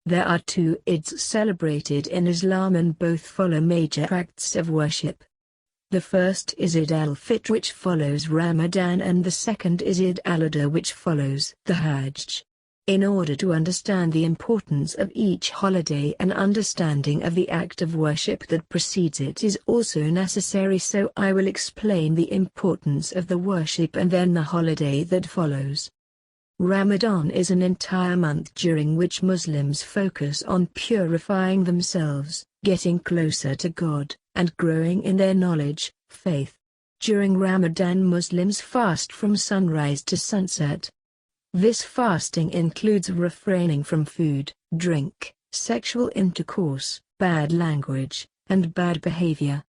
There are two Eids celebrated in Islam and both follow major acts of worship. The first is Eid-al-Fitr, which follows Ramadan, and the second is Eid-al-adha, which follows the Hajj. In order to understand the importance of each holiday, an understanding of the act of worship that precedes it is also necessary, so I will explain the importance of the worship and then the holiday that follows. Ramadan is an entire month during which Muslims focus on purifying themselves, getting closer to God, and growing in their knowledge, faith. During Ramadan, Muslims fast from sunrise to sunset. This fasting includes refraining from food, drink, sexual intercourse, bad language, and bad behavior.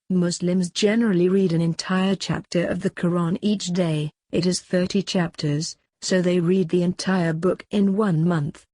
Muslims generally read an entire chapter of the Quran each day. It is 30 chapters, so they read the entire book in 1 month.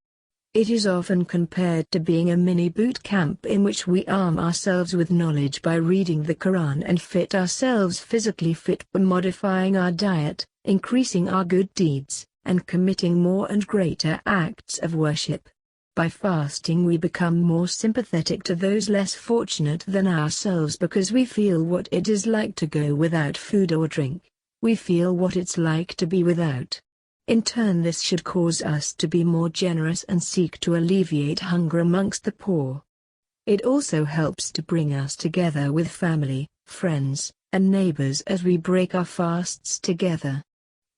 It is often compared to being a mini boot camp in which we arm ourselves with knowledge by reading the Quran and fit ourselves physically fit by modifying our diet, increasing our good deeds, and committing more and greater acts of worship. By fasting we become more sympathetic to those less fortunate than ourselves because we feel what it is like to go without food or drink. We feel what it's like to be without. In turn, this should cause us to be more generous and seek to alleviate hunger amongst the poor. It also helps to bring us together with family, friends, and neighbors as we break our fasts together.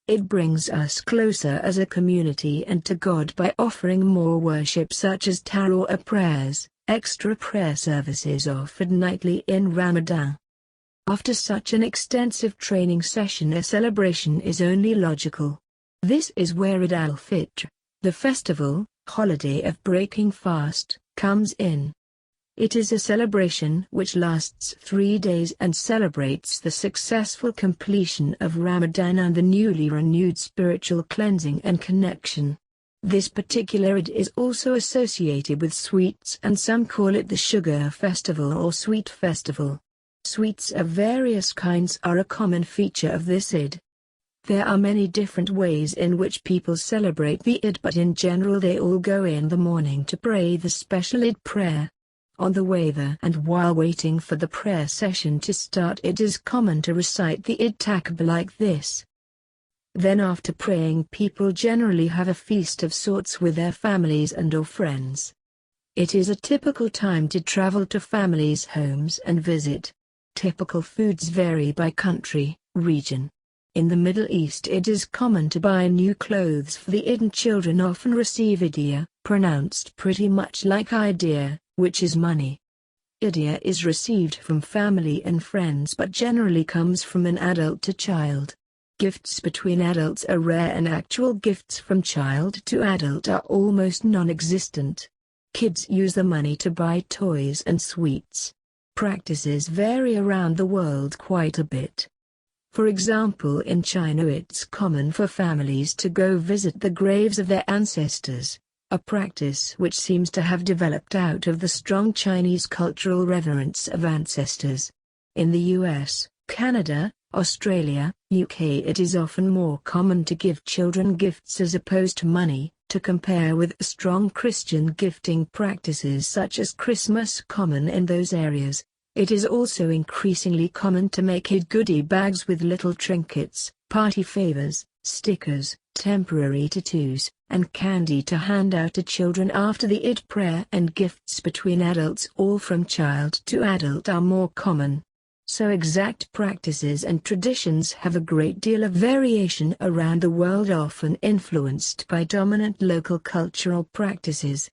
It brings us closer as a community and to God by offering more worship such as Tarawih prayers, extra prayer services offered nightly in Ramadan. After such an extensive training session, a celebration is only logical. This is where Eid-al-Fitr, the festival, holiday of breaking fast, comes in. It is a celebration which lasts 3 days and celebrates the successful completion of Ramadan and the newly renewed spiritual cleansing and connection. This particular Eid is also associated with sweets, and some call it the sugar festival or sweet festival. Sweets of various kinds are a common feature of this Eid. There are many different ways in which people celebrate the Eid, but in general they all go in the morning to pray the special Eid prayer. On the way there and while waiting for the prayer session to start, it is common to recite the Eid takbir like this. Then after praying, people generally have a feast of sorts with their families and or friends. It is a typical time to travel to families' homes and visit. Typical foods vary by country, region. In the Middle East it is common to buy new clothes for the Eid, and children often receive idea, pronounced pretty much like idea, which is money. Idea is received from family and friends but generally comes from an adult to child. Gifts between adults are rare and actual gifts from child to adult are almost non-existent. Kids use the money to buy toys and sweets. Practices vary around the world quite a bit. For example, in China it's common for families to go visit the graves of their ancestors, a practice which seems to have developed out of the strong Chinese cultural reverence of ancestors. In the US, Canada, Australia, UK it is often more common to give children gifts as opposed to money, to compare with strong Christian gifting practices such as Christmas common in those areas. It is also increasingly common to make Eid goodie bags with little trinkets, party favors, stickers, temporary tattoos, and candy to hand out to children after the Eid prayer, and gifts between adults all from child to adult are more common. So exact practices and traditions have a great deal of variation around the world, often influenced by dominant local cultural practices.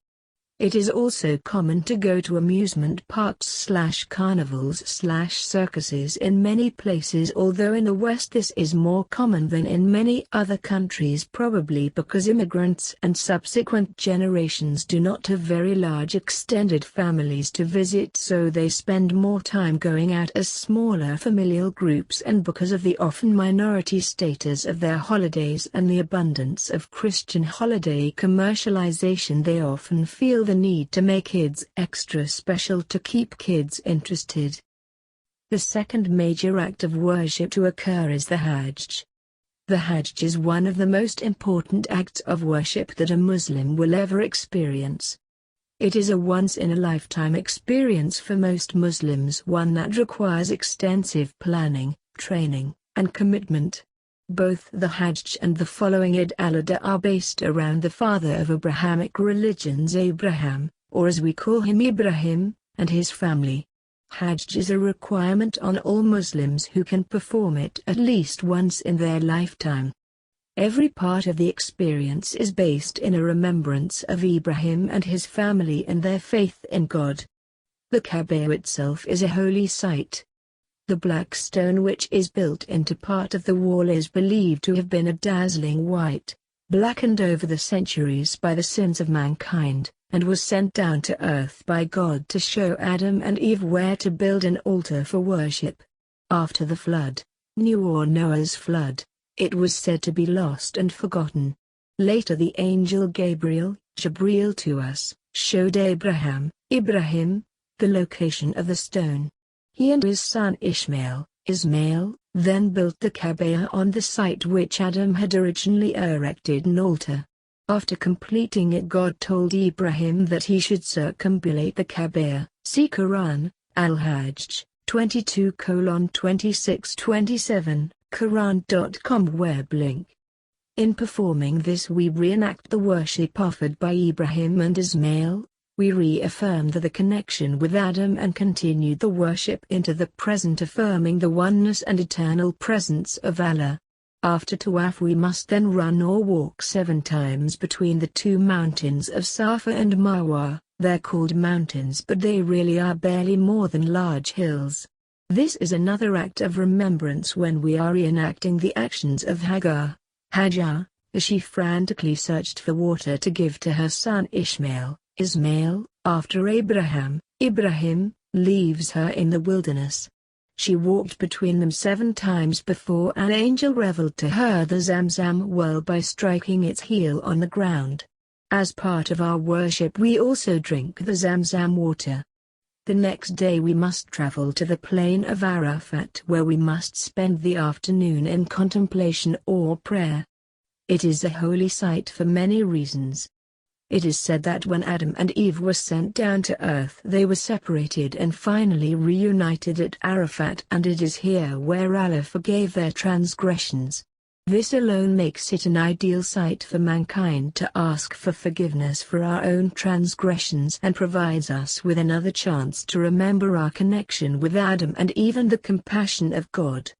It is also common to go to amusement parks/carnivals/circuses in many places, although in the West this is more common than in many other countries, probably because immigrants and subsequent generations do not have very large extended families to visit, so they spend more time going out as smaller familial groups, and because of the often minority status of their holidays and the abundance of Christian holiday commercialization, they often feel the need to make Eids extra special to keep kids interested. The second major act of worship to occur is the Hajj. The Hajj is one of the most important acts of worship that a Muslim will ever experience. It is a once-in-a-lifetime experience for most Muslims, one that requires extensive planning, training, and commitment. Both the Hajj and the following Eid-al-Adha are based around the father of Abrahamic religions, Abraham, or as we call him Ibrahim, and his family. Hajj is a requirement on all Muslims who can perform it at least once in their lifetime. Every part of the experience is based in a remembrance of Ibrahim and his family and their faith in God. The Kaaba itself is a holy site. The black stone which is built into part of the wall is believed to have been a dazzling white, blackened over the centuries by the sins of mankind, and was sent down to earth by God to show Adam and Eve where to build an altar for worship. After the flood, Noah's flood, it was said to be lost and forgotten. Later the angel Gabriel, Jibreel to us, showed Ibrahim, the location of the stone. He and his son Ismail, then built the Kaaba on the site which Adam had originally erected an altar. After completing it, God told Ibrahim that he should circumambulate the Kaaba. See Quran, Al-Hajj, 22:26-27. Quran.com web link. In performing this we reenact the worship offered by Ibrahim and Ismail, we reaffirm the connection with Adam and continue the worship into the present, affirming the oneness and eternal presence of Allah. After Tawaf we must then run or walk 7 times between the 2 mountains of Safa and Marwa. They're called mountains but they really are barely more than large hills. This is another act of remembrance when we are reenacting the actions of Hagar, as she frantically searched for water to give to her son Ismail, after Ibrahim, leaves her in the wilderness. She walked between them 7 times before an angel revealed to her the Zamzam well by striking its heel on the ground. As part of our worship we also drink the Zamzam water. The next day we must travel to the plain of Arafat where we must spend the afternoon in contemplation or prayer. It is a holy site for many reasons. It is said that when Adam and Eve were sent down to earth they were separated and finally reunited at Arafat, and it is here where Allah forgave their transgressions. This alone makes it an ideal site for mankind to ask for forgiveness for our own transgressions and provides us with another chance to remember our connection with Adam and Eve and the compassion of God.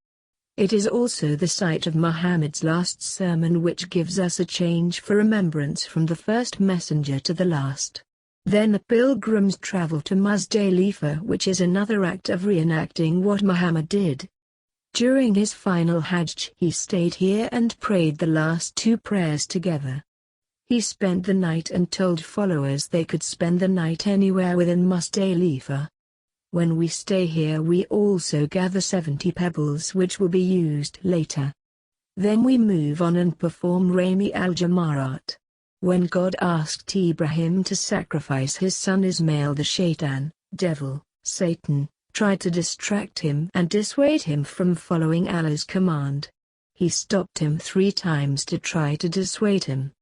It is also the site of Muhammad's last sermon, which gives us a change for remembrance from the first messenger to the last. Then the pilgrims travel to Muzdalifah, which is another act of reenacting what Muhammad did. During his final Hajj he stayed here and prayed the last 2 prayers together. He spent the night and told followers they could spend the night anywhere within Muzdalifah. When we stay here we also gather 70 pebbles which will be used later. Then we move on and perform Rami al-Jamarat. When God asked Ibrahim to sacrifice his son Ismail, the Shaitan, Satan, tried to distract him and dissuade him from following Allah's command. He stopped him 3 times to try to dissuade him.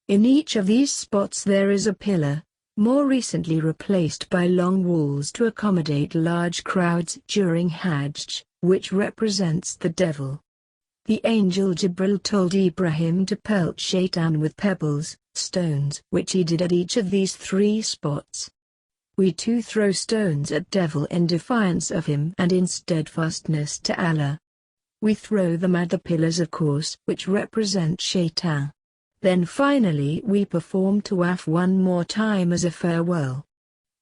In each of these spots there is a pillar, more recently replaced by long walls to accommodate large crowds during Hajj, which represents the devil. The angel Jibril told Ibrahim to pelt Shaitan with pebbles, stones, which he did at each of these 3 spots. We too throw stones at devil in defiance of him and in steadfastness to Allah. We throw them at the pillars of course, which represent Shaitan. Then finally we perform Tawaf 1 more time as a farewell.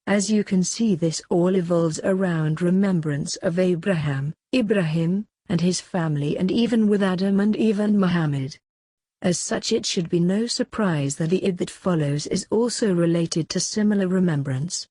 As you can see, this all evolves around remembrance of Ibrahim, and his family, and even with Adam and Eve and Muhammad. As such, it should be no surprise that the Eid that follows is also related to similar remembrance.